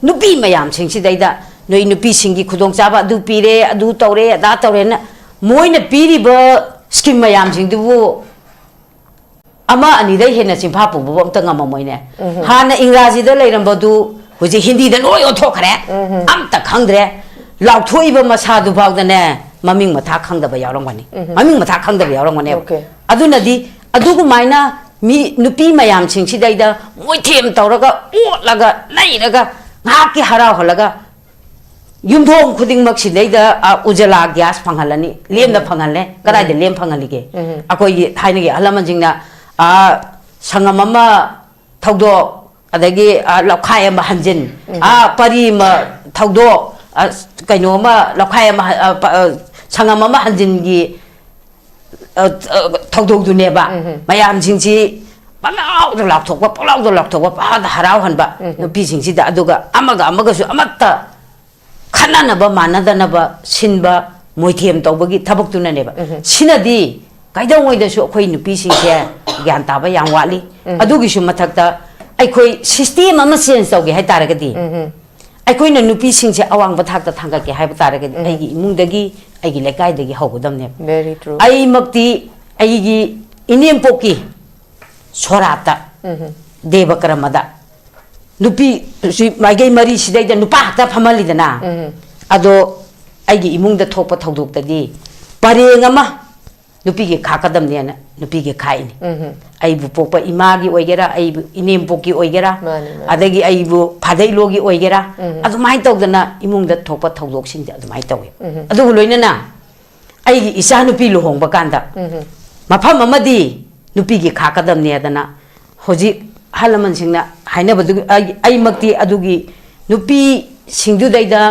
nupi mayam sing sidaida noi nupi singi khudong chaba adu pire adu tawre ada tawre na moina piri ba scheme mayam sing du ama ani dai hena simpa pu bo amta ngama moine hana ingraji da leiram bodu huji hindi da loi othokre amta khangdre law thoi ba masa du bag da ne maming matha khangda ba yaurang wani maming matha khangda ba yaurang wani adu nadi adu gu maina mi nupi mayam sing sidaida moi them tawraga otlaga nairaga ngaki harau halaga yumthong khuding mak sidaida ujala gas phangalani lem da phangale karai de lem phangali ge akoi thaine ge halaman jingna sangam ama thawdo adagi lakhai ma hanjin pari ma thawdo kaino ma lakhai ma sangam ama hanjin gi thawdo du ne ba mayam jingji palaw do lak thok ba da harau han ba nupi jingji da aduga amaga su amatta khanana ba manada na ba sinba moithem tawbagi thabak tu na ne ba sinadi kaidong da su khoi nupi sing se gyan ta ba yang wali adugi su mathakta ai khoi system ama sense tawge hai taragadi ai khoi na nupi sing se awang ba thakta thanga ke hai ba taragadi ai gi imung dagi ai gi lekai dagi hogodam ne very true ai makti ai gi inem poki sorata deva karamada nupi si magai mari sidai da nupa ta famali dana ado ai gi imung da thokpa thodok tadi parengama nupi ge khakadam ne na nupi ge khai ni ai bu pokpa ima gi oigera ai bu inem poki oigera adagi ai bu phadai logi oigera adu mai tawdana imung da thokpa thodok sing adu mai tawi adu loina na ai gi isa nupi lohong ba kanda mafam amadi nupi gi khakadam ne dana hoji halaman singna haina badu ai makti adugi nupi singdu daida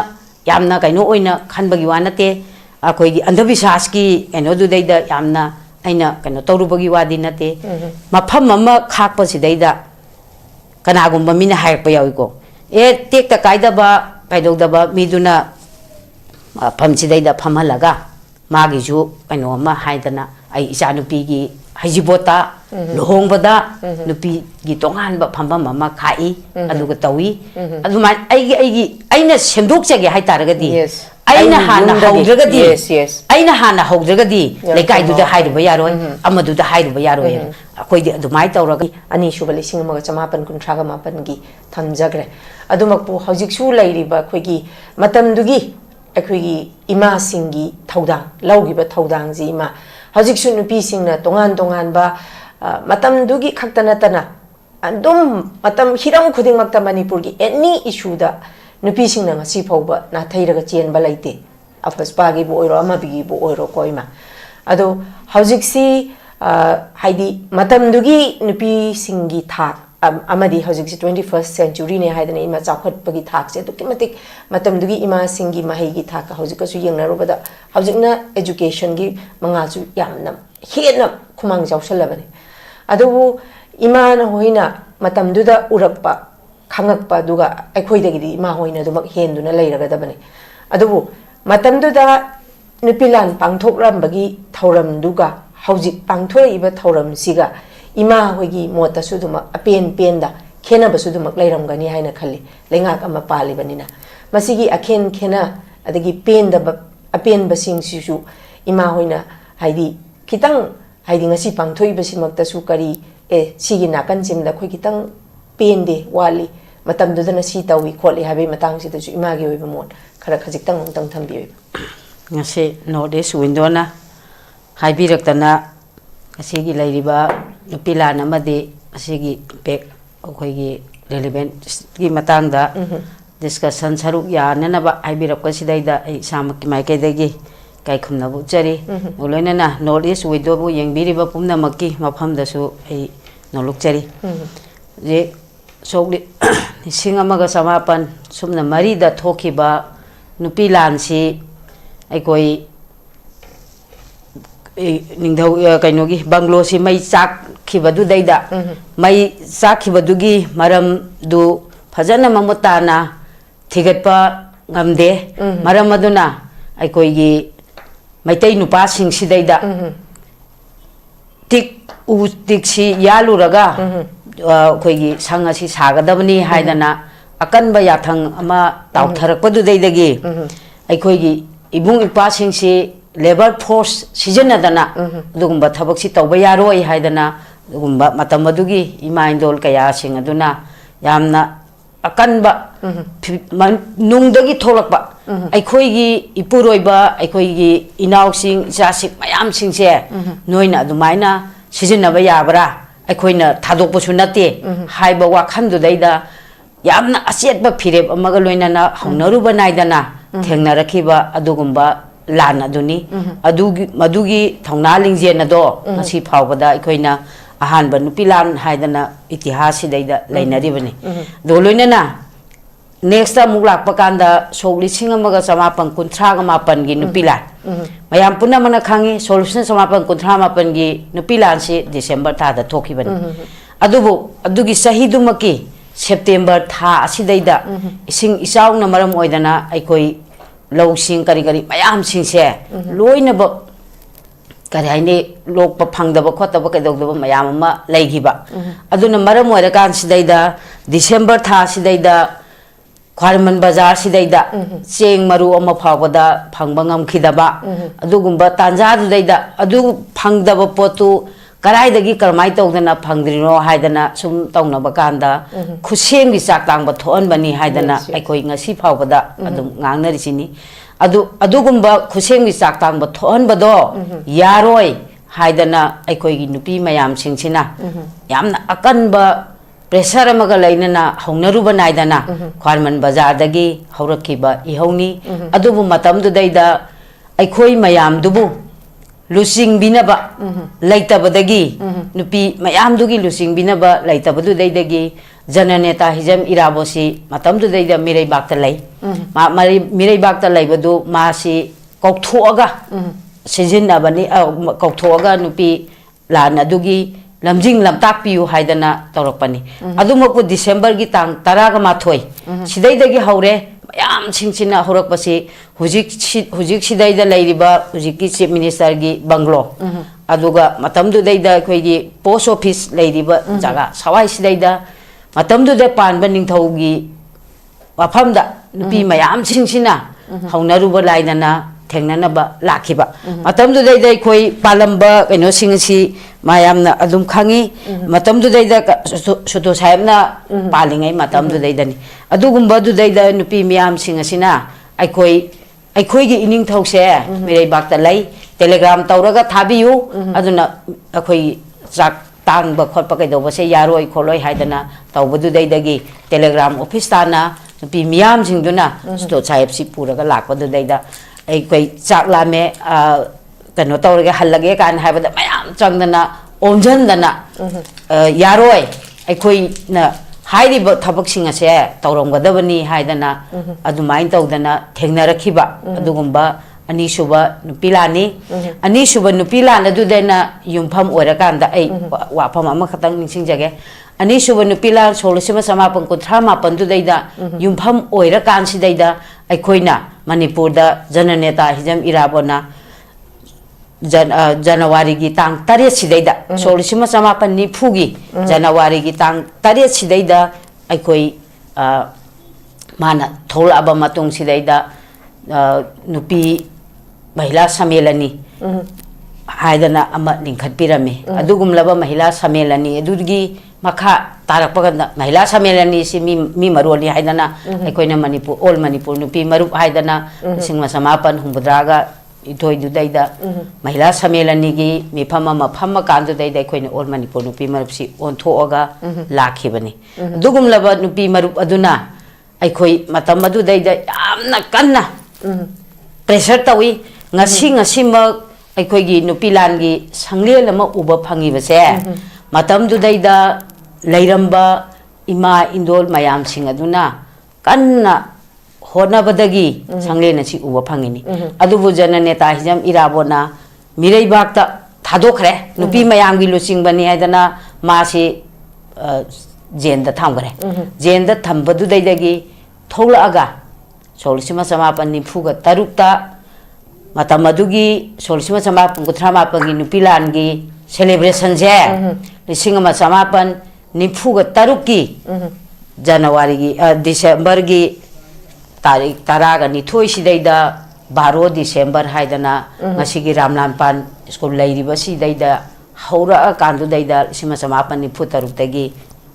yamna kaino oina khanbagi wanate akoi gi andhabishas ki kaino du daida yamna aina kaino tawrubagi wadi nate mafam amma khakpa sidaida kanagumba mina haikpa yawiko tekta kaida ba kaidogda ba miduna pham sidaida phamhalaga magi ju kaino amma haidana ai isa nupi gi hajibota lohongbada nupi gi tongan ba phamba mama khai aduga tawi aduma aina semdok chage hai taragadi aina hana haudragadi aina hana haudragadi lekai du da haidu ba yaroi amadu da haidu ba yaroi akoi di adumai tawraga ani shubali singamaga chamapan kuntraga mapan gi thamjagre adumakpu hojik su lairiba khoigi matamdugi akhoi ima singi thaudang laugi ba thaudang ji ima hojik su nupi singna tongan ba matam dugi khaktana tana andum matam hiram khuding makta manipur gi any issue da nupi singna ngasi phauba na thairaga chen ba laite afaspa gi bo oiro ama bigi bo oiro koima ado hojik si haidi matam dugi nupi singi thak amadi hojik si 21st century ne haidana ima chakhat pagi thak se dukimatik matam dugi ima singi mahi gi thak hojik ka su yengna robada hojik na education gi manga su yamna hena khumang jawsalabani adu ima na hoina matam duda urakpa khangakpa duga aikhoidagi ima hoina dumak henduna leiragadabani adu matam duda nupilan pangthokram bagi thoram duga hojik pangthoi iba thoram siga ima hoigi mota suduma apen da khena basuduma leiram gani haina khali lengak ama pali banina masigi akhen khena adagi pen da apen basing sisu ima hoina haidi kitang haidi ngasi pangthoi basimakta su kari sigi nakan simda khoi kitang pen de wali matam dudana si tawi kholi habi matang si su ima gi oiba mon khara khajik tang tang thambi ngase notice window na haibirak asigi lairiba nupilan amadi asigi pek akhoi relevance gi matang da discussion saruk ya nanaba haibirak ko sidaida ai samak mai kai dagi kai khumna bu chari oloina na notice window bu yengbiriba pumna makki mafam da su ai noluk chari je sokli singamaga samapan sumna mari da thokiba nupilan si aikoi ningdau kainogi banglo si mai chak khibadu daida mai chak khibadu maram du phajana mamutana thigatpa ngamde maram aduna aikoi gi maitai nupa sing si daida tik u tik si yalu raga khoi gi sanga si sagadabani haidana akan ba yathang ama tautharak padu dai dagi akhoi gi ibung ipa sing si labor force season adana dugumba thabak si tawba yaroi haidana dugumba matam adugi ima indol kaya sing aduna yamna akan ba nungdagi tholakba akhoi gi ipuroi ba akhoi gi inaw sing jasik mayam sing se noina adumaina season na ba yabra akhoi na thadok bu sunate haiba wakhan du daida yamna aset ba phireb amaga loina na hongnaru banaidana thengna rakhiba adugumba lan aduni adugi madugi thongna lingje na do ngasi phawbada akoina ahan ba nupi lan haidana itihas si daida lainari bani do loina na next ta muglak pakanda sogli singamaga samapan kunthra ga mapan gi nupi lan mayam puna mana khangi solution samapan kunthra mapan gi nupi lan si december ta da thoki bani adubu adugi sahidu maki September tha asidaida ising isaw na maram oidana aikoi low sing kari kari mayam sing se loina ba kari haine lok pa phangda ba khota ba kedok da mayam ma laigi ba aduna maram oida kan sidaida December tha sidaida Kharman bazar sidaida cheng maru ama phawada phangba ngam khidaba adugumba tanja du daida adu phangda ba potu karai dagi karmai tawdana phangdrino haidana sum tawna bakanda khuseng gi chak tang ba thon bani haidana aikoi ngasi phawbada adum ngangnari sini adugumba khuseng gi chak tang ba thon bado yaroi haidana aikoi gi nupi mayam singchina yamna akanba pressure amaga lainana hongnaru banaidana kharman bazar dagi haurakhiba ihoni adubu matam du daida aikoi mayam dubu lusing binaba laitabadagi nupi mayam dugi lusing binaba laitabadu daidagi jananeta hijam irabosi matam du daida mirai bakta lai ma mirai bakta laibadu masi kokthoaga season abani kokthoaga nupi lana dugi lamjing lamtak piu haidana tawrakpani adumaku December gi tang 10 ga mathoi sidaidagi haure mayam singchina horakpasi hujik sidaida lairiba hujiki chief minister gi banglo aduga matamdu daida khoigi post office lairiba jaga sawai sidaida matamdu de panba ningthaugi wafamda nupi mayam singchina haunaruba laidana thengnanaba lakhiba matamdu daida khoi palamba kaino singsi mayamna adum khangi matamdu daida suto saibna palingai matamdu daidani adugumba du daida nupi miyam singasina aikoi gi ining thause mirei bakta lai telegram tawraga thabiyu aduna akoi chak tang ba khotpa kai doba se yaroi kholoi haidana tawbadu daidagi telegram office tana nupi miyam singduna suto saib si puraga lakpadu daida aikoi chak lame kano tawraga hallage kan haibada mayam changdana omjandana yaroi aikoi na hairiba thabak singa se tawramgadabani haidana adumain tawdana thengnarakhiba adugumba ani suba nupilani ani suba nupilana dudena yumpham oirakanda ai wafam ama khatang ningsingjage ani suba nupila solusima samapang kunthra mapan dudaida yumpham oirakan sidaida aikoina manipur da jananeta hijam irabona January gi tang 8 sidaida solusima samapan Nfiw gi January gi tang 8 sidaida aikoi mana thola aba matung sidaida nupi mahila samelani haidana ama lingkhat pirame adugum laba mahila samelani adugi makha tarakpaganda mahila samelani si mi maroli haidana aikoina manipur all manipur nupi marup haidana singma samapan humbudraga itoi du daida mahila samelani gi mifama mafama kandu daida aikoina all manipur nupi marup si onthoaga lakhibani dugum laba nupi marup aduna aikoi matam adu daida yamna kanna pressure tawi ngasi ma aikoi gi nupi lan gi sangle lama uba phangi base matam du daida lairamba ima indol mayam sing aduna kanna hona badagi sangle na si uba phangini adubu jananeta hijam irabona mirei bakta thadokre nupi mayam gi losing bani haidana masi jenda thamgre jenda thambadu daidagi thola solusima samapan Nfiw ga tarukta matamadugi solusima samapan kuthra pagi nupilan gi celebration je lisingama samapan Nfiw ga taruki January December gi tarik taraga ni thoi sidaida baro December haidana ngasigi Ramlan Pan school lairiba sidaida haura kandu daida sima samapan ni futarutagi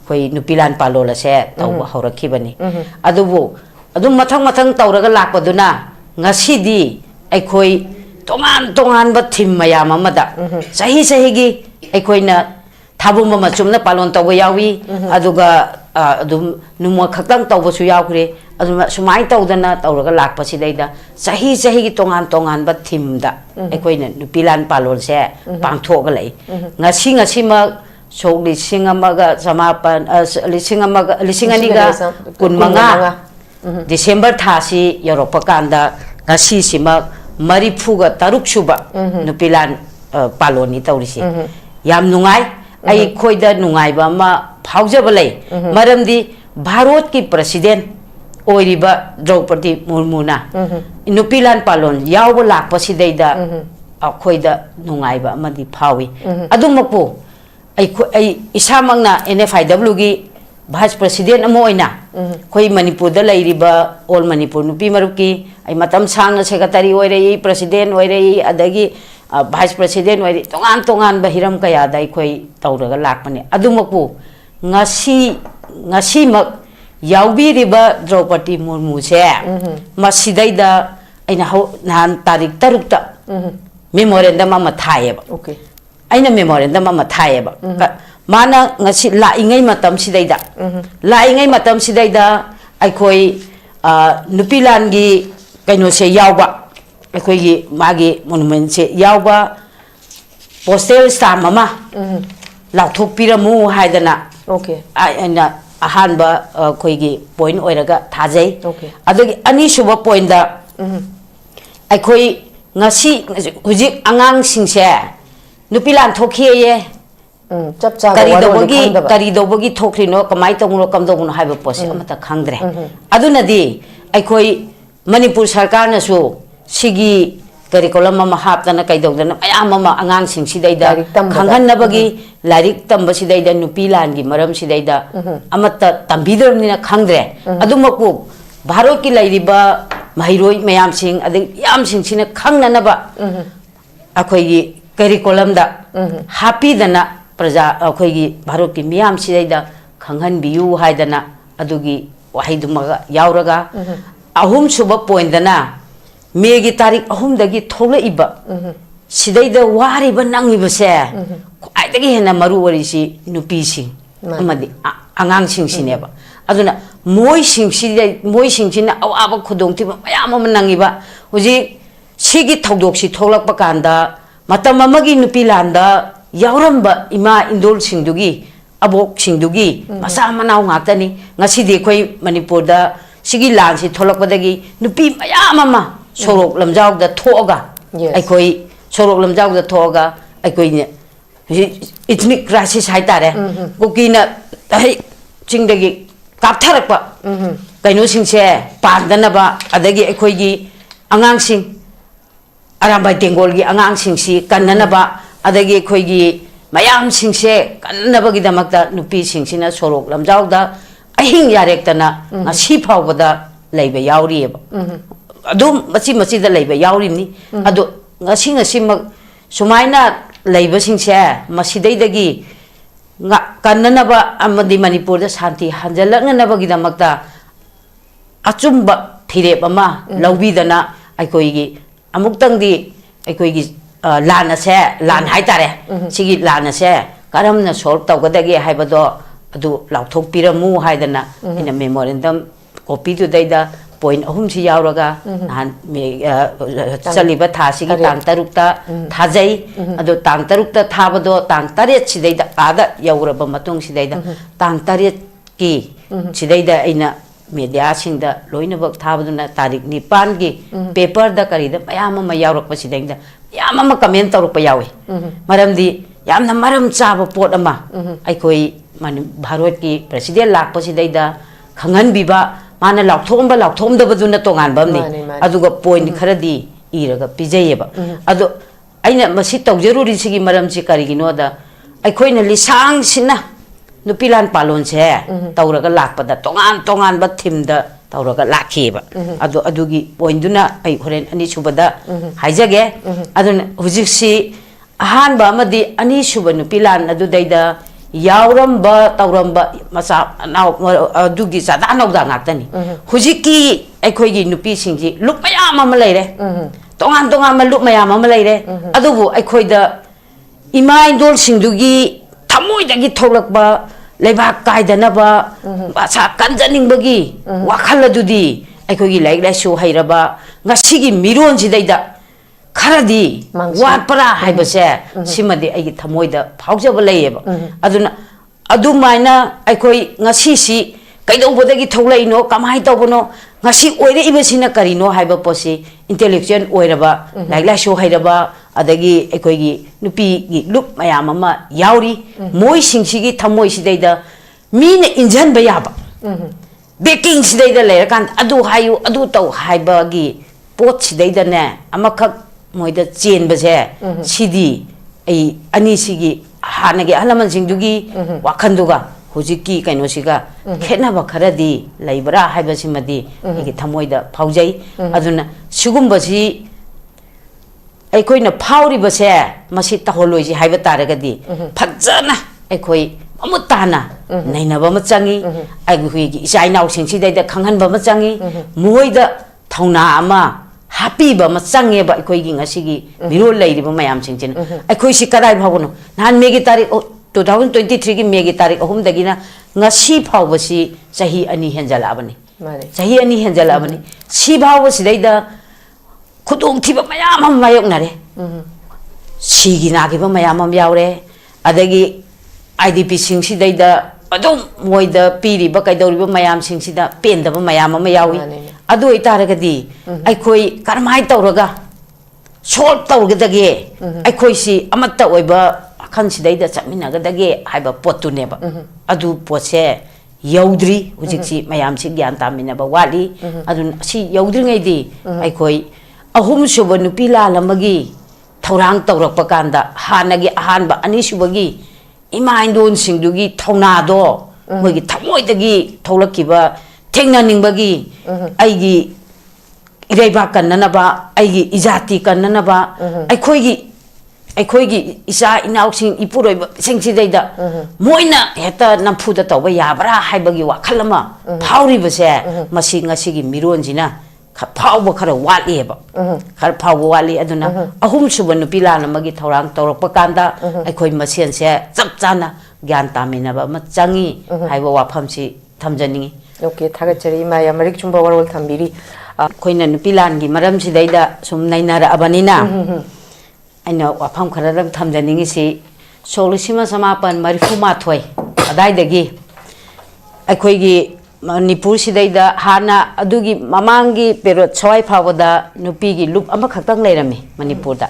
koi Nupi Lal palola se taw haura khibani adubu adum mathang mathang tawraga lakpaduna ngasidi aikoi tongan ba thim mayam amada sahi sahi gi aikoina thabum ma chumna palon taw yawi aduga adum numwa khaktam taw su yawkre adum sumai tawdana tawraga lakpa sidaida sahi sahi gi tongan ba thimda aikoina Nupi Lal palol se pangthoga lai ngasi ma so lisingamaga samapan lisingani kunmanga December thasi Europa kanda ngasi sima marifuga taruk suba Nupi Lal paloni tawrisi yam nungai ai khoida nungai ba ma phaujaba lay maramdi Bharat ki president oiriba Draupadi Murmuna Nupi Lal palon yawba lakpa sidaida khoida nungai ba amadi phawi adumapu ai isamangna Nfiw gi Vice President amoina koi Manipur da lairiba all Manipur nupi maruki ai matam sangna secretary oirei president oirei adagi Vice President oirei tongan ba hiram kaya dai koi tawraga lakpani adumaku ngasi mak yawbi riba Draupadi Murmu se masidaida aina nan tarik tarukta memorandum ama thayeba okay aina memorandum ama thayeba mana ngasi laingai matam sidaida laingai matam sidaida aikoi Nupi Lal gi kaino se yawba aikoi gi magi monument se yawba postal stamp ama lauthok piramu haidana okay aina ahanba koi gi point oiraga thajai okay adagi ani suba point da aikoi ngasi hujik angang singse Nupi Lal thokhiye kari dobogi thokhrino kamai tongno kamdogno haiba pose amata khangdre adunadi aikoi Manipur sarkar na su sigi curriculum ama haptana kaidogdana mayam ama angang sing sidaida khanghan nabagi larik tamba sidaida Nupi Lal gi maram sidaida amata tambidornina khangdre adumaku Bharat ki lairiba mahiroi mayam sing adi yam sing sina khangnanaba akoi gi curriculum da happy dana Praja akoigi Bharat ki miyam sidaida khanghan biyu haidana adugi wahidumaga yawraga ahum suba point dana megi tarik ahum dagi thola iba sidaida wariba nangiba se aidagi hena maru warisi nupi sing amadi angang sing sineba aduna moi sing sina awaba khudongtiba mayam ama nangiba huji sigi thodok si tholakpa kanda matam amagi Nupi Lal da yauramba ima indol singdugi abok singdugi masa manau ngakani ngasidi koi Manipur da sigi Lal si tholakpadagi nupi mayam ama sorok lamjau da thoga ai koi sorok lamjau da thoga ai koi ne ethnic crisis haitare kokina ai chingdagi kaptharakpa kaino singse pandanaba adagi ai koi gi angang sing aramba tengol gi angang sing si kannanaba adagi khoi gi mayam singse kannabagi damakta nupi singsina sorok lamjauda ahing yarektana ngasi phawbada leiba yaurieba adum machi da leiba yaurimni adu ngasi mak sumaina leiba singse masidaidagi kannanaba amadi Manipur da shanti hanjalaknabagi damakta achumba thirep ama lawbidana aikoi gi amuktangdi aikoi gi Lana se lan haitare sigi lana se karamna solve tawgadagi haibado adu lauthok piramu haidana ina memorandum copy tu daida point ahum si yawraga han me chaliba thasi gi tang tarukta thajai adu tang tarukta thabado tang taret sidaida ada yawraba matung sidaida tang taret ki sidaida ina media singda loinabak thabaduna tarik nipan gi paper da karida mayam ama yawrak pasidaida yam ama comment tawrpa yawi maramdi yamna maram chaba pot ama aikoi Bharat ki president lakpa sidaida khangan biba mana lauthomda baduna tongan bamni aduga point kharadi iraga pijayeba adu aina masi tawjaruri sigi maram chi karigino da aikoina lisang sina nupilan palon se tauraga lakpada tongan ba thimda tauraga lakhiba adugi poinduna ai horen ani subada haijage aduna hujiksi ahan ba amadi ani suba nupilan adu daida yauramba tauramba masa adugi sada nauda ngakani hujiki aikhoigi nupi singji lup mayam ama leire tongan ma lup mayam ama leire adubu aikhoida ima indol singdugi thamoidagi tholakba leiba kaidanaba asa kanjaningba wakhala dudi aikhoigi laik laisu hairaba ngasigi miron sidaida kharadi watpara haibase simadi aigi thamoida phaujaba leiyeba aduna adumaina aikoi ngasi si kaidobodagi tholai no kamai tawbono ngasi oire ibasina karino haiba posi intellectual oiraba laik laisu hairaba adagi aikoi nupi gi lup mayam ama yauri moi singsigi thamoi sidaida mine injan ba yaba baking sidaida leirakan adu hayu adu taw haiba gi pot sidaida ne amakak moida chen base sidi ai ani sigi hanage alaman singdugi wakhanduga hujiki kaino siga khena ba kharadi laibra haiba simadi igi thamoida phaujai aduna sugumbaji aikhoina phauri base masi taholoji haiba taragadi phajana aikoi amutana nainaba ma changi aiguigi isainau singsidaida khanghanba ma changi moida thauna ama happy ba ma change ba aikhoigi ngasigi miro leiriba mayam singchin aikoi si kadai bhagono nan megi tarik 2023 gi megi tarik ahum dagina ngasi phawbasi sahi ani henjala abani sahi ani henjala abani si phawbasi daida khudong thiba mayam am mayok nare sigi na gi ba mayam am yaure adagi IDP singsi daida adum moida piri ba kaidori ba mayam singsi da penda ba mayam am yawi adu itaragadi aikoi karmai tawraga solve tawgadage aikoi si amatta oiba khansi daida chaminagadage haiba potu neba adu pose yaudri hujiksi mayam si gyan tamina ba wali adu si yaudri ngai di aikoi ahum suba nupi lalamagi thaurang tawrakpa kanda hanagi ahanba ani subagi ima indon singdugi thaunado moigi thamoidagi tholakkiba thengna ningbagi aigi iraiba kannanaba aigi ijati kannanaba aikhoigi isa inau sing ipuroi singsi daida moina heta namfuda tawba yabra haibagi wakhalama phauri base masi ngasigi mironjina phawba khara walieba khara phawba wali aduna ahum suba nupi lalamagi thorang tawrakpa kanda aikhoi masen se chap chana gyan taminaba ma changi haiba wafamsi thamjaningi okay thagachari maya marik chumba warol thambiri khoina nupi langi maram sidaida sum nainara abanina aina wafam khara rang thamjaningi si solisima samapan marifuma thoi adai dagi aikhoigi manipur sidaida hana adugi mamangi pero choi phawada nupi gi lup ama khaktang leirami manipur da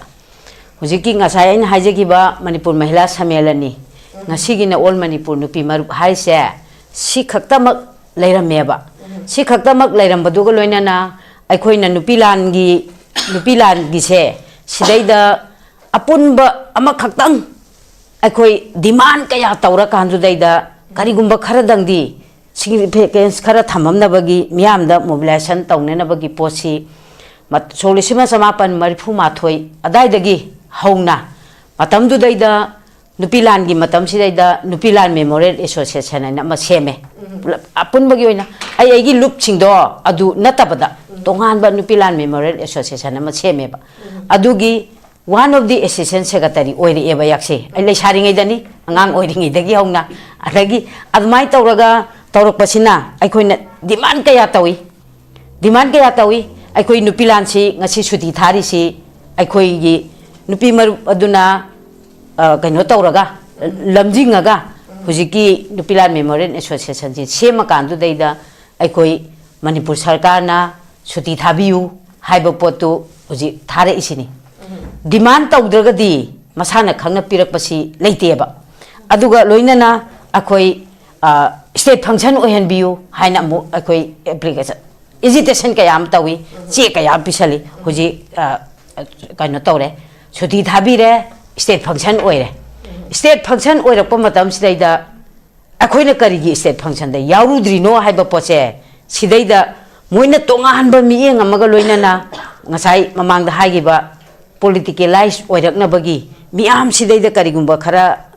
hujiki ngasai aina haijagiba manipur mahila samelani ngasigi na all manipur nupi marup haise si khaktamak leirameba si khaktamak leirambaduga loinana aikhoina nupi langi se sidaida apunba ama khaktang aikoi demand kaya tawra kandu daida karigumba kharadangdi significance khara thamamnabagi miyamda mobilization tawnenabagi posi solisima samapan marifu mathoi adaidagi hauna matamdu daida nupilan gi matam sidaida nupilan memorial association na ma seme apunbagi oina ai gi loop singdo adu natabada tongan ba nupilan memorial association na ma seme ba adugi one of the assistant secretary oiri eba yakse ai le saringai dani angang oiringai dagi hauna adagi admai tawraga tawrakpasina aikhoina demand kaya tawi aikoi nupilan si ngasi suti thari si aikoi gi nupi maru aduna kaino tawraga lamjingaga hujiki nupilan memorial association si sema kandu daida aikoi manipur sarkar na suti thabiu haiba potu huji thare isini demand tawdragadi masana khangna pirakpasi leiteba aduga loinana akoi state function ohenbiu haina mu akoi application agitation kayam tawi che kayam pisali huji kaino tawre suti thabire state function oire oirakpa matam sidaida अखोइना करिगी state function दे यारुद्रिनो हाइबा पोचे सिदैदा मोइना तोंगानबा मियेंग अमगा लोइनाना ngasai mamangda haigiba politicalize oiraknabagi miam sidayda karigumba khara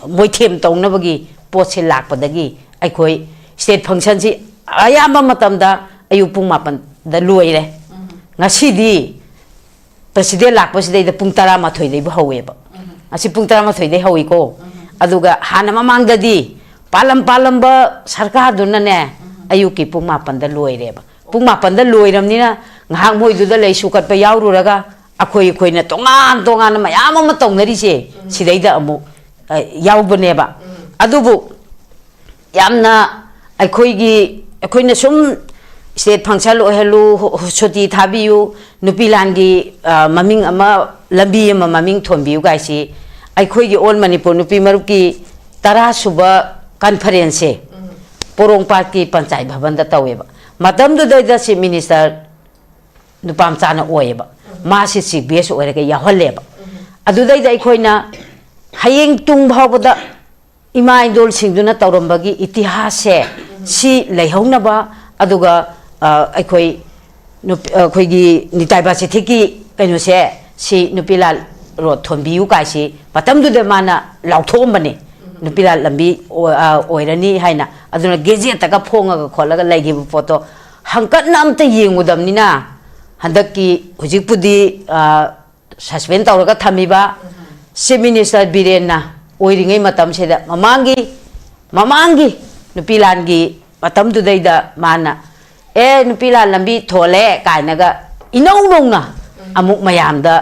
moithem tawnabagi potse lakpadagi aikoi state function si ayamba matamda ayu pung 8 da loire ngasidi president lakpa sidayda pung 12 dei ba haweba asi pung 12 dei hawi ko aduga hana mamangda di palam ba sarkar dunna ne ayu ki pung 8 da loire ba pung 8 da loiramnina ngahang moi du da lei sukat pa yaururaga akhoi khoina tongan mayam ama tongnari se sidaida amu yaubane ba adubu yamna akhoina sum state function ohelu choti thabiyu nupi langi maming ama lambi ama maming thombiu gaisi akhoi gi all manipur nupi marup ki 10 suba conference porong park ki panchayat bhavan da taweba matam du da chief minister nupam chana oeba masi CBS oiraga yaholeba adudai aikoina hayeng tung bhawda ima idol singduna tawrambagi itihase si leihaunaba aduga aikoi khoigi nitaiba chithiki kaino se si Nupi Lal ro thombiu kaisi patam du de mana lauthom Nupi Lal lambi oirani haina aduna gazette ka phonga kholaga laigi photo hangkat namta yengudamnina handaki hujipudi suspend tawraga thamiba chief minister birena oiringai matam seda mamangi Nupi Lal gi matam du daida mana Nupi Lal lambi thole kainaga inau nongna amuk mayamda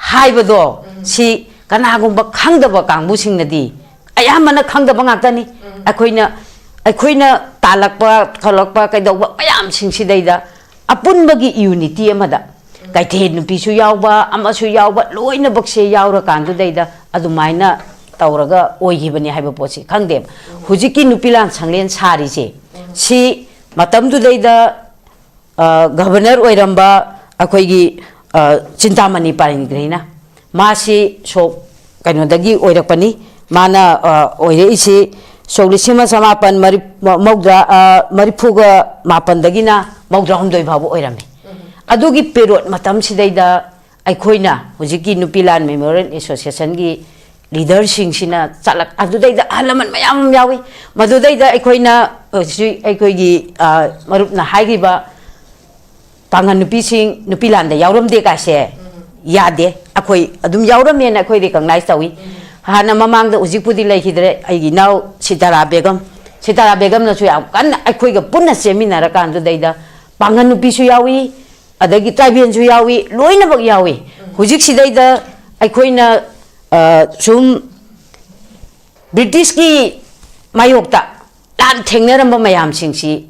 haibado si kanagumba khangdaba kangbusingnadi ayamana khangdaba ngaktani akoina talakpa khalakpa kaidawba mayam singsidaida apunbagi unity amada kaithen nupi su yawba amasu yawba loina bakse yawra kandu daida adumaina tawraga oigibani haiba pochi khangde hujiki Nupi Lal sanglen sari se si matam du daida governor oiramba akoigi chintamani paringrina masi so kainodagi oirakpani mana oire isi Solisima samapan maripuga mapandagina maudra homdoi babu oirame adugi period matam sidaida aikoina hujiki Nupi Lal Memorial Association gi leader sina chalak adudaida halaman mayam yawi madudaida aikoina aikoigi marupna haigiba pangan nupi sing Nupi Lal da yauramde ka se yade akoi adum yauramena akoi recognize tawi hana mamangda ujikpudi laihidre aigi now Sitara Begum na su yam kan akhoi ga punna seminara kan du daida pangan nupi su yawi adagi tribal su yawi loina bak yawi hujik sidaida akhoina sum British ki mayokta lan thengnaram mayam singsi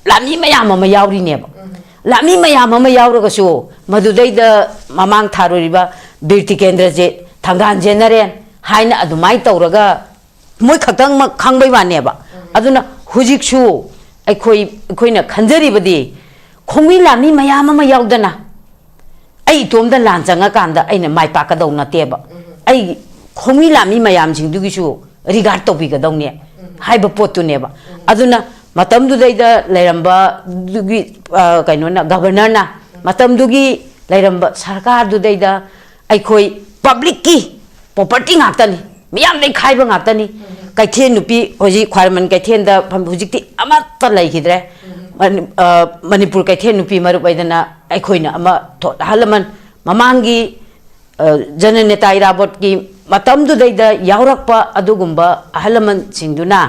lami mayam ma yawri neba lami mayam ma yawraga su madudaida mamang tharuriba birti kendra je Thangan General haina adumai tawraga moi khatang ma khangbai waneba aduna hujiksu aikoina khanjaribadi khongmi lami mayam ma yawdana ai tomda lanchanga kanda aina mai pakadawna teba ai khongmi lami mayam singdugisu regard topigadawne haiba potuneba aduna matam du daida lairamba dugi kainona governor na matam dugi lairamba sarkar du daida aikoi public ki property ngaktani miyam dei khaiba ngaktani kaithen nupi hoji khwarman kaithen da hujikti amatta laihidre manipur kaithen nupi marup aidana aikhoina ama halaman mamangi jananeta irabot ki matam du daida yaurakpa adugumba halaman singduna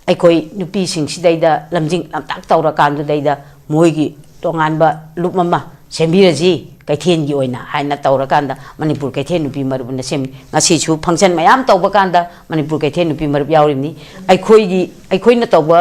aikoi nupi singsidaida lamjing lamtak tawra kan du daida moigi tonganba lupmama sembiraji kaithen gi oina haina tawra kanda manipur kaithen nupi marup na sem ngasi chu function mayam tawba kanda manipur kaithen nupi marup yaurimni aikoina tawba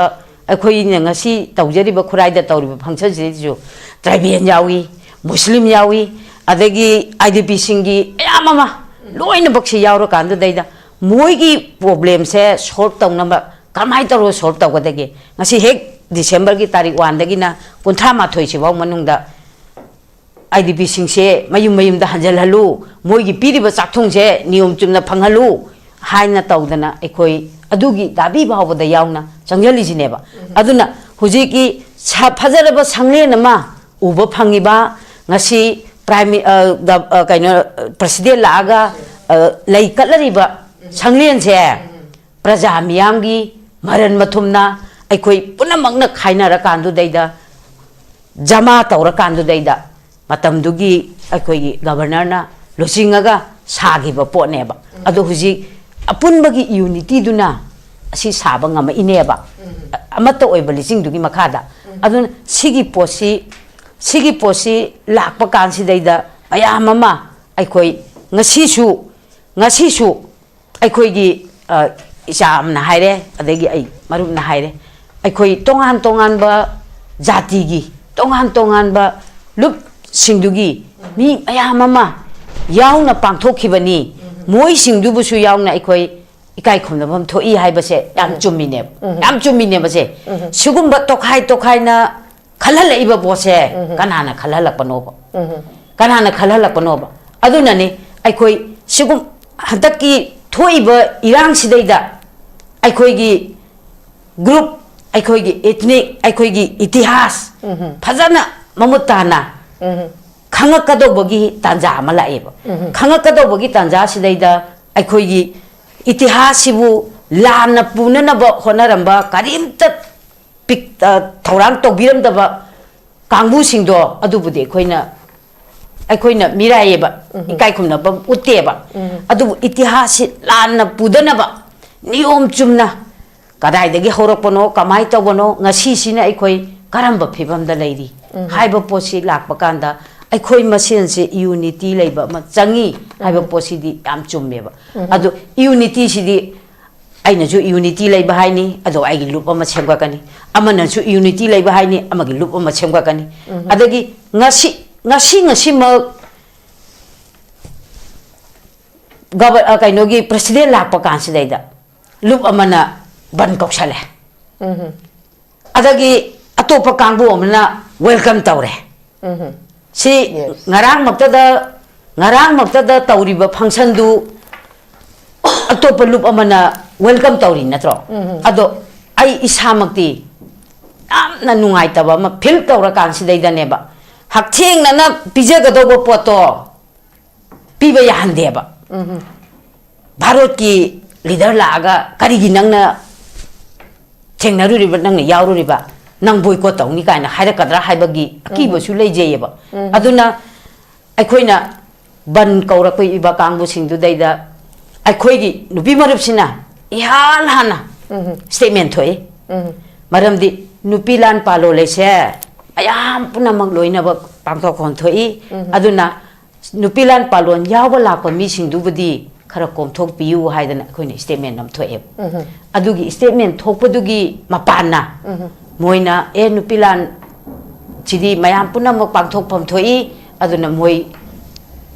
aikoina ngasi tawjari ba khurai da tawri function ji ju tribal yawi muslim yawi adagi IDP singi ayamama loina bakse yaura kanda daida moigi problem se solve tawna ba kamai tawro solve tawgadagi ngasi hek December ki tarik 1 dagina 38 chibaw manungda IDP singse mayum da hanjal halu moigi piriba chakthong se niyom chumna phanghalu haina tawdana ekoi अदुगी दाबी भावदा यावना चंगली Geneva अदुना हुजिकी फजरबा संगलेन मा उबा फंगिबा ngasi prime कइनो president लागा लई कलरिबा संगलेन से प्रजा मियामगी मरन मथुमना अखोई पुनमकना खाइनारा कांदु दैदा जमा तौरा कांदु दैदा मतमदुगी अखोई गवर्नर ना लोसिंगगा सागिबा पोनेबा अदु हुजी अपुनबगी यूनिटी दुना असि साबा ngama इनेबा अमत ओइबा लिसिंग दुगी मखादा अदुन सिगी पोसी लाकपा कांसी दैदा मयाम अमा अखोई ngasisu अखोईगी इचामना हाइरे अदगी आई मरुमना हाइरे अखोई तोंगान बा जातिगी तोंगान बा लुप सिंदुगी मी मयाम अमा यावना पांथोखिबनी मोई सिंदुबुसु यावना अखोई इकाई खुमनबम थोई हाइबसे याम चुम्मिने बसे सुगुम्बा तोखाइना खलल इबा पोसे कनाना खललपनोबा अदुनने अखोई सिगुम हदकी थोइबा इरांग सिदैदा अखोईगी ग्रुप अखोईगी एथनिक अखोईगी इतिहास फजना ममुताना खंगकदोबगी तांजा मलाएबा खंगकदोबगी तांजा सिदैदा अखोईगी इतिहास सिबु लाना पुननबा होनरंबा करीमत पिक थौरांग तौबिरमदबा कांगबु सिंगदो अदुबुदे अखोइना मिराएबा इकाई खुमनबा उतेबा अदुबु इतिहास लाना पुदनबा नियम चुमना कदाइदगी हौरकपनो कमाई तौबनो ngasiसिना अखोइ करंबा फिबमदा लैरी हाइबा पोसी लाकपा कांदा अखोइ मसेनसे यूनिटी लैबा म चंगी हाइबा पोसीदी याम चुम्मेबा अदु यूनिटी सिदी आइनजु यूनिटी लैबा हाइनी अदो आइगी लूप अमा सेमगाकनी अमनजु यूनिटी लैबा हाइनी अमगी लूप अमा सेमगाकनी अदगी ngasi म कइनोगी प्रेसिडेंट लाकपा कांसिदैदा लूप अमना बन कौशले अदगी अतोपा कांगबु अमना वेलकम तौरे सी ngarang maktada tawriba function du atopa loop amana welcome tawri natro ado ai isamakti amna nungai taba ma feel tawra kan sidaida neba haktheng na pijagadaba poto piba yahandeba bharot ki leader laga karigi nangna thengnaruriba nangna yaururiba nang boycott tawni kaina hairakadra haibagi akibasu leijeyeba aduna अखोइना बन कौरक इबा कांगबु सिंदु दैदा अखोइगी नुपी मरुपसिना इहान हाना statement थोइ मरमदि नुपी लान पालो लेसे अयाम पुनमक लोइनब पांथो खोन थोइ अदुना नुपी लान पालोन याव लाप मी सिंदुबुदी खरा कोमथोक PU हाइदना अखोइना statement नम थोए अदुगी statement थोकपदुगी मपाना Moina ए नुपी लान चिदी मयाम पुनमक पांथोक फम थोइ अदुना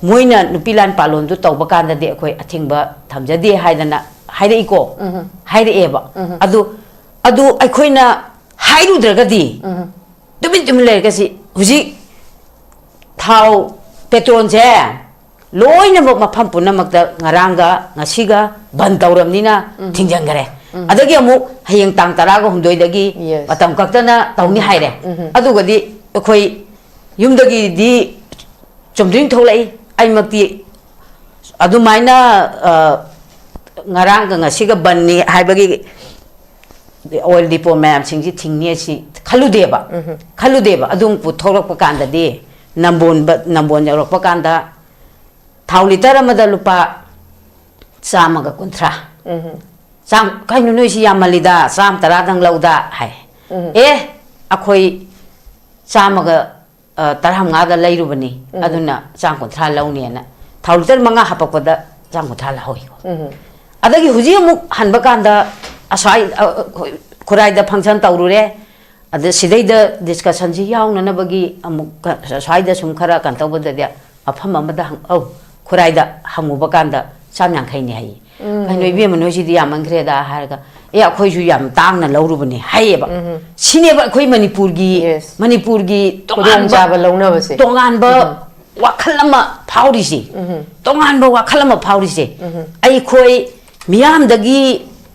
Moina नुपीलान Pallon दु तौबा कांददे अखोइ अथिंगबा थमजदे हाइदना हाइरेइको हाइरेएबा अदु अखोइना हाइरुद्रगदी तुम legacy हुजि थाव पेट्रोल से लोइना मफम पुनमकदा ngaranga ngasiga ban tawramnina thingjangare adagi amu hayeng tang taraga humdoidagi matam kaktana tawni haire adugadi अखोइ युमदगी दी चुमद्रिंग थोलाई आइमक्ति अदुमाइना ngarang ngasiga banni haibagi oil depot मैम सिंगजी थिंगने सि खलुदेबा अदुम पुथोरक कांदा दे नंबोन यरक कांदा थाव लिटर अमदा लुपा चामगा कुंथ्रा चाम काइनु नोइसि यामलिदा चाम तरादंग लौदा हाय ए अखोइ चामगा तरहमगादा लैरुबनी अदुना चाम कुंथ्रा लौनेना थाव लिटर मंगा हपकदा चाम कुंथ्रा लहोइ अदगी हुजी अमुक हनबा कांदा असवाई खुराइदा फंक्शन तौरुरे अद सिदैदा डिस्कशन जी याउननबगी अमुक असवाइदा सुम खरा कांतौबददे अफम अमदा औ खुराइदा हंगुबा कांदा चाम यांखैनि हाई काइनो इबे मनोसिदि यामंग्रेदा हारगा ए अखोइसु याम तांगना लौरुबनी हाइएबा सिनेबा अखोइ मणिपुरगी जाबा लौनबसे तोंगानबा वाखलमा फाउरिसि तोंगानबा वाखलमा फाउरिसि अखोइ मियामदगी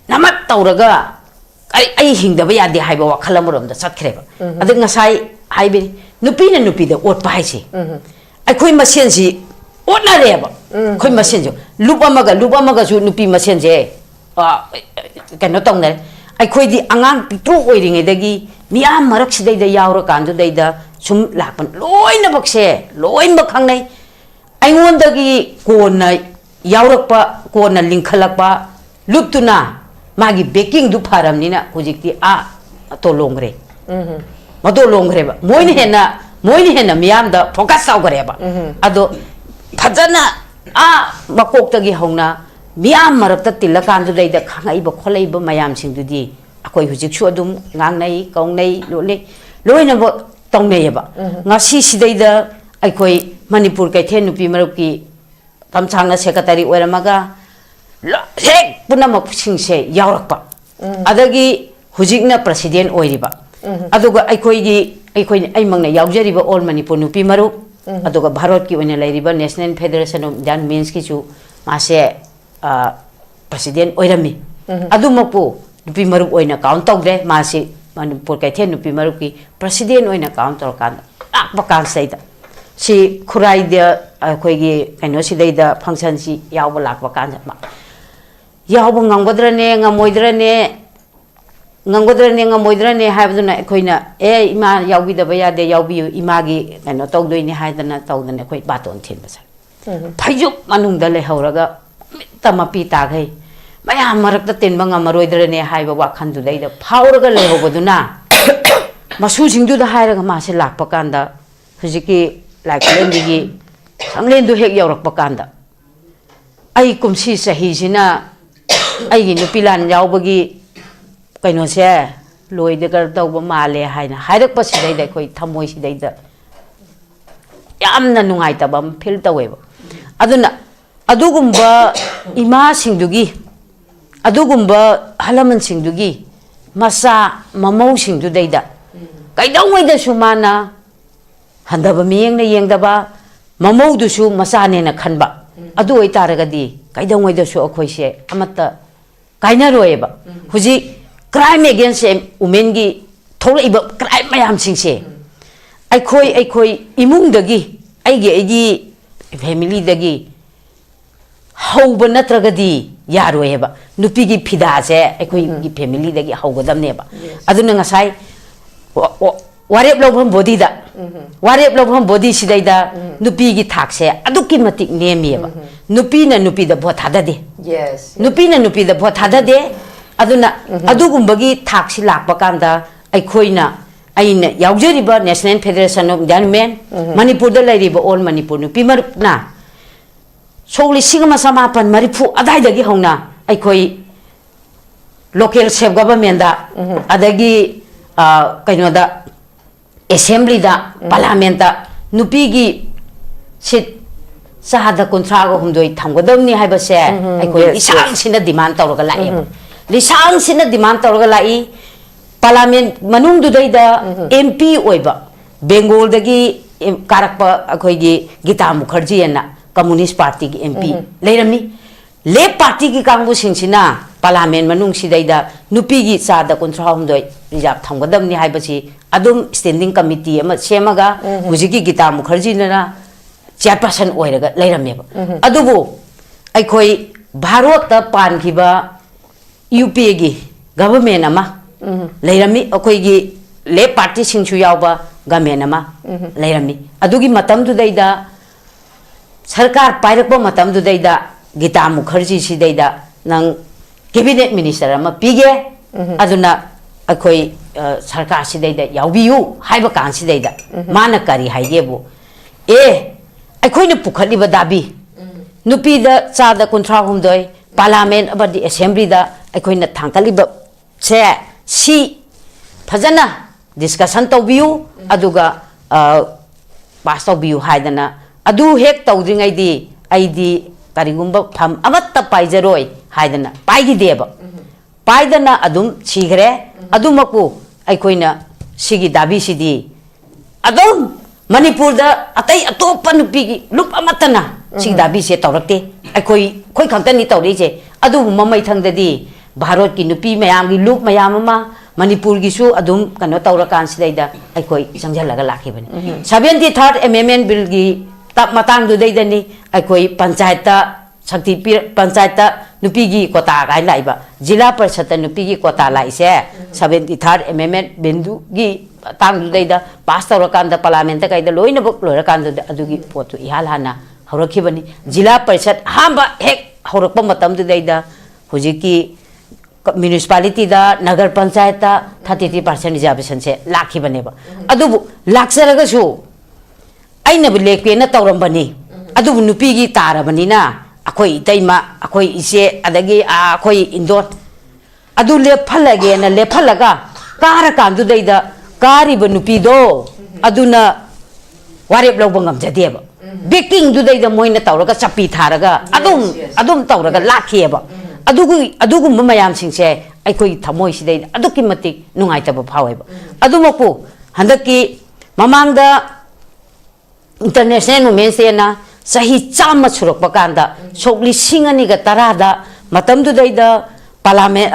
namat tauraga ai hingdaba yade haiba wakhal amoramda chatkreba adu ngasai haibe nupi na nupi da ot pa haisi ai khoi masen si otna reba khoi masen jo lup amaga su nupi masen je kano tong ne ai khoi di angang pitru oiringe dagi miyam marak sidai da yaura kandu dai da sum lakpan loina bakse loin bakhang nai ai ngon dagi kona yaurak pa kona lingkhalak pa luptuna magi baking du pharam ni na hojikti a to longre mado longre ba moini hena miyam da focus saw gare ba ado phajana a makok tagi hongna miyam marak ta tilakan du dai da khangai ba kholai ba mayam sing du di akoi hojik su adum ngang nai kong nai loina ba tong nei ba ngasi sidai da akoi manipur kai the nupi maruk ki tamchangna secretary oiramaga hek punamak singse yaurakpa adagi hujikna president oiriba aduga aikoi aimangna yaujariba all manipur nupi maruk aduga bharat ki oina lairiba national federation of dan means ki chu mase president oirami adumapu nupi maruk oina count tawre mase manipur kai the nupi maruk ki president oina count torkan akpa kan saida si khurai de akoi gi kaino sidai da function si yawba lakba kan ma yawba ngamgodrane ngamoidrane haibduna khoina ima yawbi da baya de yawbi imagi kaino tawdoini haidana tawdana khoi baton thin basa phaijuk manung da le hauraga tamapi ta gai maya marak ta ten banga maroidrane haiba wakhan du dai da phauraga le hobaduna masu singdu da hairaga ma se lakpa kanda hujiki like lendigi sanglendu hek yaurakpa kanda ai kumsi sahi sina ai gi nupi lan yaubagi kaino se loide gar tawba male haina hairak pa sidai da koi thamoi sidai da yamna nungai tabam feel taweba aduna adugumba ima singdugi adugumba halaman singdugi masa mamau singdu daida kaidawai da sumana handaba miyengna yengdaba mamau du su masane na khanba adu oi taragadi kaidawai da su akhoi se amata kaina roeba huji crime against women gi tholiba crime mayam singse ai khoi imung dagi aigi family dagi hauba natragadi yaroeba nupi gi phida se ai khoi gi family dagi haugadam neba aduna ngasai warep lobham body da warep lobham body sidai da nupi gi thak se aduki matik nemieba nupi da bho thada de yes nupi da bho thada de aduna adugumbagi thak si lakpa kanda ai khoina aina yaujariba national federation of indian men manipur da lairiba all manipur nupi marna sogli sigama samapan marifu adai dagi hongna ai khoi local self government da adagi kaino da assembly da parliament da nupi gi sit sahada kontra go humdoi thamgodamni haibase ai khoi isang sina demand tawraga lai lisang sina demand tawraga lai parliament manung du dai da mp oiba bengal dagi karakpa akhoi gi gita mukherjee na communist party gi mp leirami le party gi kangbu singsina parliament manung sidai da nupi gi cha da kontra humdoi reserve thamgodamni haibasi adum standing committee ama semaga hujiki gita mukherjee na chairperson oiraga leirameba adubu aikhoi bharat ta pankhiba UP gi government ama leirami akhoi gi le party singchu yawba government ama leirami adugi matam du daida sarkar pairakba matam du daida gita mukherjee si daida nang cabinet minister ama pige aduna akhoi sarkar si daida yawbiyu haiba kan si daida mana kari haigebu aikoina pukhaliba dabi nupi da chada kontra humdoi parliament abadi assembly da aikoina thangkaliba se si phajana discussion tawbiu aduga pass tawbiu haidana adu hek tawdringai di aidi karigumba pham amatta paijaroi haidana paigi deba paidana adum sigre adumaku aikoina sigi dabi sidi adum manipur da atai atopa nupi gi lup amatana sing dabi se tawrakte ai khoi khangtani tawri je adu mamai thang da di Bharot ki nupi mayam gi look mayam ma Manipur gi su adum kano tawra kan sidaida aikoi sangjalaga lakhi bani 73rd amendment bill gi tap matang du dai dani aikoi panchayat ta Shakti panchayat ta nupi gi kota gai laiba jila parishad ta nupi gi kota lai se 73rd amendment bindu gi tang du dai da pass tawra kan da parliament ta kai da loina bok lora kan da adu gi potu ihal hana haurakhi bani jila parishad hamba hek haurakpa matam du dai da hoji ki municipality da nagar panchayat ta 33% reservation se lakhi bane ba adubu laksaraga su aina bi lekpe na tawram bani adubu nupi gi tara bani na akoi taima akoi ise adagi akoi indor adu le phalage na le phalaga kara kan du dai da kari ba nupi do aduna warep lobang ngam jade ba baking du dai da moina tawraga chapi tharaga adum tawraga lakhi ba adugu mayam singse aikoi thamoi sidai aduki matik nungai taba phawaiba adumaku handaki mamangda international women's day na sahi chama surok bakanda sokli singani ga tarada matam du dai da parliament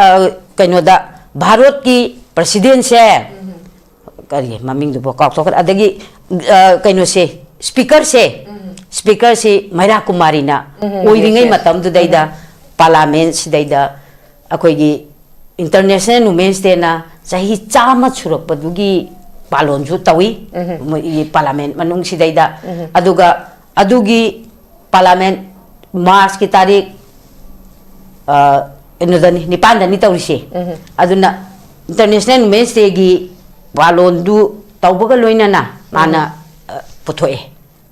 kaino da bharat ki president se kari maming du bokak to adagi kaino se speaker se maira kumari na oiringai matam du dai da parliament sidaida akoigi international women's day na sahi chama churok padugi palon ju tawi parliament manung sidaida adugi parliament march ki tarik enodani nipanda ni tawrise aduna international women's day gi palon du tawbaga loina na mana puthoe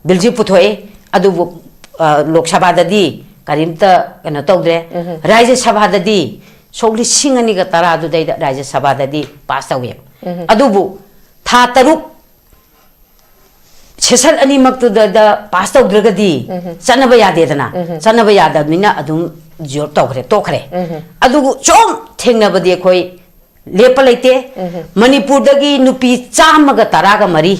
bilji puthoe adubu lok sabha dadi karimta kana tawdre Rajya Sabha dadi sokli singani ga tara du dai Rajya Sabha dadi pass tawe adubu tha taruk sesal ani maktu da pass tawdragadi chanaba yade dana chanaba yada mina adum jor tawkhre tokhre adugu chom thengnabadi khoi lepalaite Manipur dagi nupi chama ga tara ga mari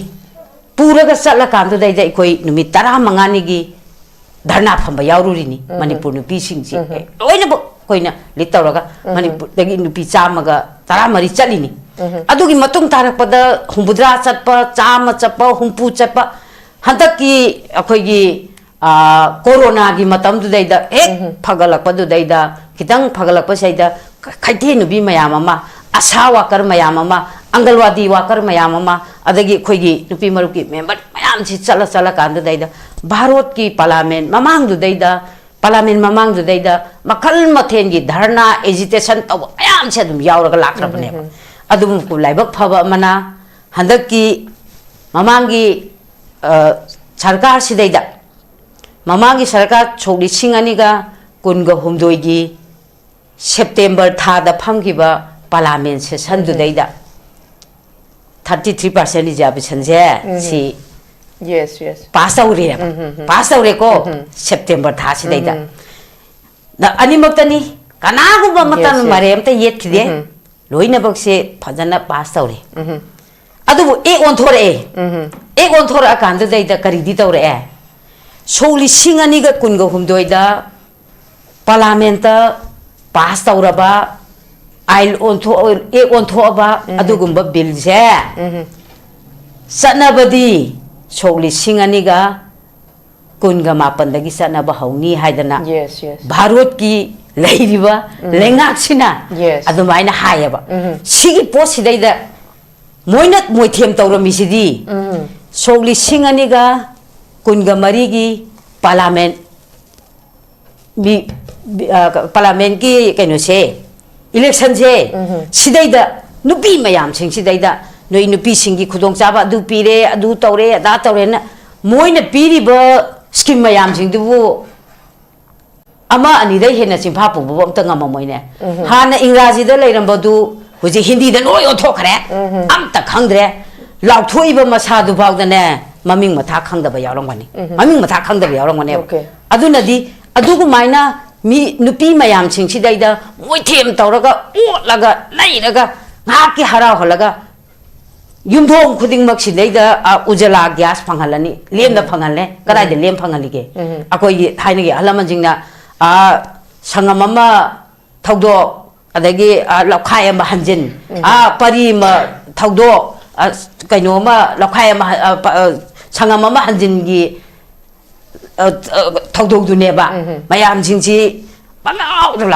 pura ga sala kandu dai dai khoi numi tara mangani gi dharna phamba yaururini Manipur nupi singsi loina bo koina litawraga Manipur dagi nupi chamaga tara mari chalini adugi matung tarakpada humbudra chatpa chama chapa humpu chapa handaki akoigi corona gi matam du daida ek phagalakpa du daida kitang phagalakpa saida khaithe nubi mayam ama asa worker mayam ama angalwadi worker mayam ama adagi khoigi nupi maruki member mayam si chala kan du daida Bharat ki parliament mamang du daida parliament mamang du daida makal mathen gi dharna agitation taw ayam se dum yauraga lakrabane adum ku laibak phaba mana handaki mamang gi sarkar sidaida mamang gi sarkar chogli singani ga kunga humdoi gi September tha da phamgiba parliament session du daida 33% reservation je si yes pass awre ko September tha sidaida da animaktani kanagu ba matan mare amta yet khide loina bakse phajana pass awre adubu e on thore akandu daida karidi tawre soli singani ga kunga humdoida parliament pass tawraba ail on thoba adugumba bill je sanabadi sokli singani ga kunga mapandagi sanaba hauni haidana Bharat ki lairiba lengak sina adumaina hayaba sigi posidaida moinat moithem tawrami sidi sokli singani ga kunga mari gi parliament parliament ki kaino se election je sidaida nupi mayam sing sidaida noi nupi singi khudong chaba adu pire adu tawre ada tawre na moina piri ba scheme mayam sing du ama ani dai hena simpa pu bo amta ngama moine hana ingraji da leiram bodu huji hindi da noi othokre amta khangdre law thoi ba masa du bag da ne maming matha khangda ba yarong bani maming matha khangda ba yarong bani adu nadi adu gu maina mi nupi mayam sing sidaida moi them tawraga otlaga leiraga ngaki harau holaga yumthong khuding mak sidaida ujala gas phangalani lem da phangale kadai de lem phangalige akoi thaina gi halaman jingna sangam ama thawdo adagi lakhai ama hanjin pari ma thaudo kaino ma lakhai ama sangam ama hanjin gi thaudo du ne ba mayam jingji palau do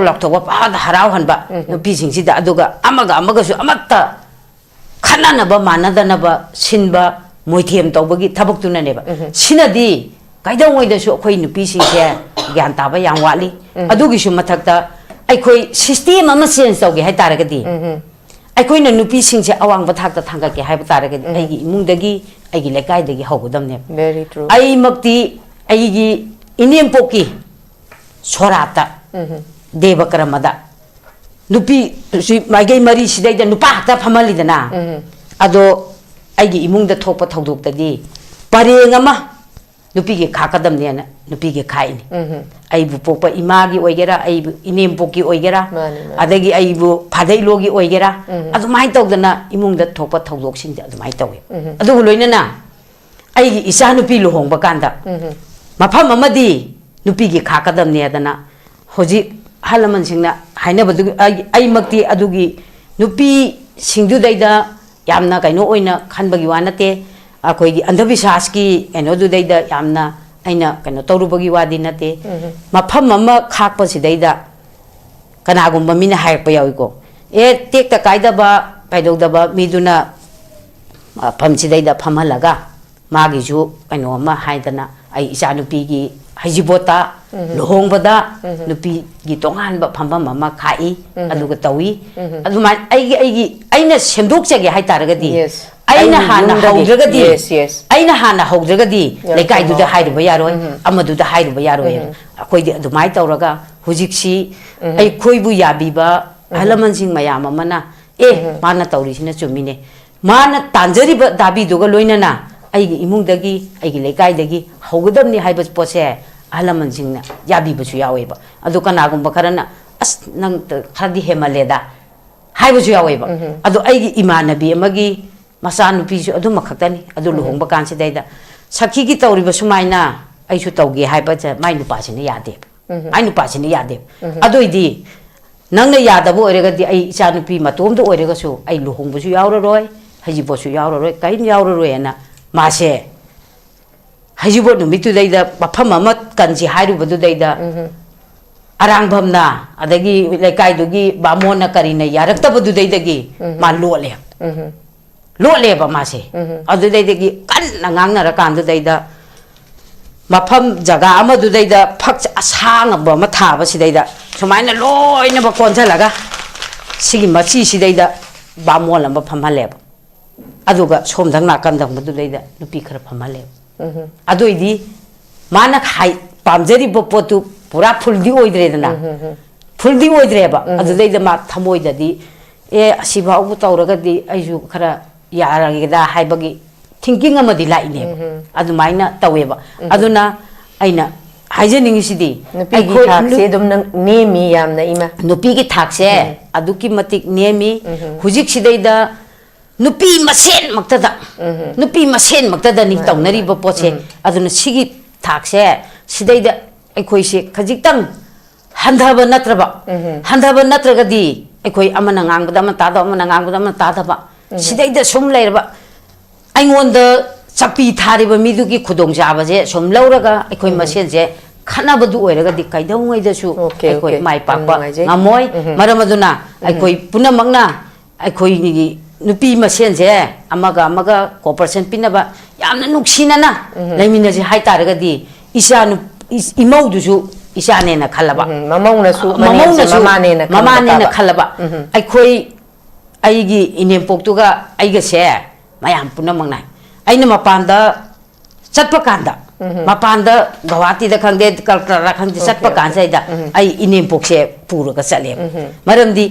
lakthok pa da harau han ba nupi jingji da aduga amaga su amatta khana na ba manada na ba sinba moithem tawbagi thabak tu na ne ba sinadi kaidang oi da su khoi nupi sing se gyan ta ba yang wali adugi su mathakta ai khoi system ama sense tawge hai taragadi ai khoi na nupi sing se awang ba thak ta thanga ke hai ba taragadi ai gi imung dagi ai gi lekai dagi hogodam ne very true ai makti ai gi inem poki sorata deva karamada nupi si magai mari sidai da nupa ta famali da na ado ai gi imung da thokpa thodok ta di pareng ama nupi ge khakadam ne na nupi ge khai ni ai bu pokpa ima gi oigera ai bu inem poki oigera adagi ai bu phadai logi oigera adu mai tawd na imung da thokpa thodok sing da adu mai tawe adu loina na ai gi isa nupi lohong ba kanda mafam amadi nupi gi khakadam ne da na hoji halaman singna haina badu ai makti adugi nupi singdu daida yamna kaino oina khanbagi wanate akoigi andhabishas ki kaino du daida yamna aina kaino torubagi wadi nate mafam ama khakpa sidaida kanagumba mina hairpa yawiko tekta kaida ba paidogda ba miduna pham sidaida phamalaga magi ju kaino ama haidana ai isa nupi gi hajibota lohongbada nupi gi tongan ba phamba mama khai aduga tawi aduma aina semdok chege hai taragadi aina hana haudragadi aina hana haudragadi lekai du da hairuba yaroi amadu da hairuba yaroi akoi di adumai tawraga hujiksi ai khoibu yabiba halaman sing mayam amana mana tawri sina chumine mana tanjariba dabi duga loinana ai gi imung dagi ai gi lekai dagi haugadamni haiba pose halaman singna yabi basu yawe ba adu kana gumba karana as nang khadi hemaleda hai basu yawe ba adu ai gi imanabi amagi masa nupi su adu makhaktani adu luhongba kan sidaida sakhi gi tawri basu maina ai su tawge hai ba cha mai nupa sine yade ai nupa sine yade adu idi nangna yada bo orega di ai cha nupi matom do orega su ai luhong basu yawra roi haji bosu yawra roi kain yawra roi na mase hajibo numitu daida mafam ama kanji hairu badu daida arangbhamna adagi lekai dugi bamona karina yarakta badu daidagi ma lole ba mase adu daidagi kan nangangna rakan du daida mafam jaga ama du daida phak asang ba ma thaba sidaida sumaina loina ba konjalaga sigi machi sidaida bamona ba phamhale aduga somdang nakan dang badu daida nupi khara phamhale adoidi mana khai pamjari potu pura fuldi oidredana fuldi oidreba adudaida ma thamoidadi asiba ubu tawragadi aiju khara yarageda haibagi thinking amadi laine adumaina taweba aduna aina haijening sidi nupi gi thakse dum nemi yamna ima nupi gi thakse aduki matik nemi hujik sidaida nupi masen maktada ni tawnari ba poche aduna sigi thakse sidaida aikoi se khajitang handhaba natragadi aikoi amana ngangbada ama tada amana ngangbada ama tada ba sidaida sum leirba aingonda chapi thariba midugi khudong jaba je sum lauraga aikoi masen je khanabadu oiraga di kaidawai da su aikoi mai pakpa ngamoi maramaduna aikoi punamangna aikoi ni nupi masen je amaga cooperation pinaba yamna nuksinana laimina je hai taragadi isa imau du su isa ne na khalaba mamau su mamane na khalaba aikoi aigi inem poktuga aiga se mayam punamangna aina mapanda chatpa kanda mapanda gawati da khangde kalkara khangde chatpa kansa da ai inem pokse puruga chale maramdi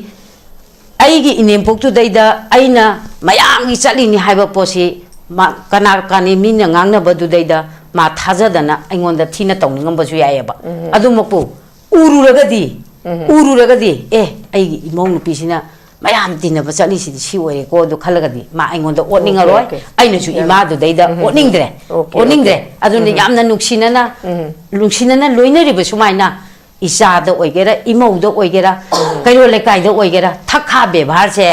aigi inem poktu daida aina mayam gi chalini haiba posi kana kani mina ngangna badu daida ma thajadana aingonda thina tawningam basu yayaba adumapu ururagadi aigi imong nupisina mayam tina ba chali si ore ko do khalagadi ma aingonda oninga roi aina su ima du daida oningdre aduna yamna nuksinana loinari ba sumaina इचाद ओइगेरा इमौद ओइगेरा कैरो लेकाइद ओइगेरा थखा बेभार से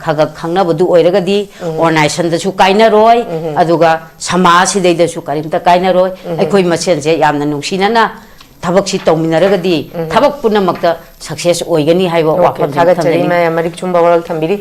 खग खंगनबदु ओइरगदी ऑर्गनाइजेशन दसु काइनरोय अदुगा समाज सिदैदसु करिमता काइनरोय अखोइ मसेन से यामना नुंसिनाना थबक सी तौमिनरगदी थबक पुनमक्ता सक्सेस ओइगनी हाइबो वाखम थागतरी मैं मरिक चुंबा वरल थंबिरी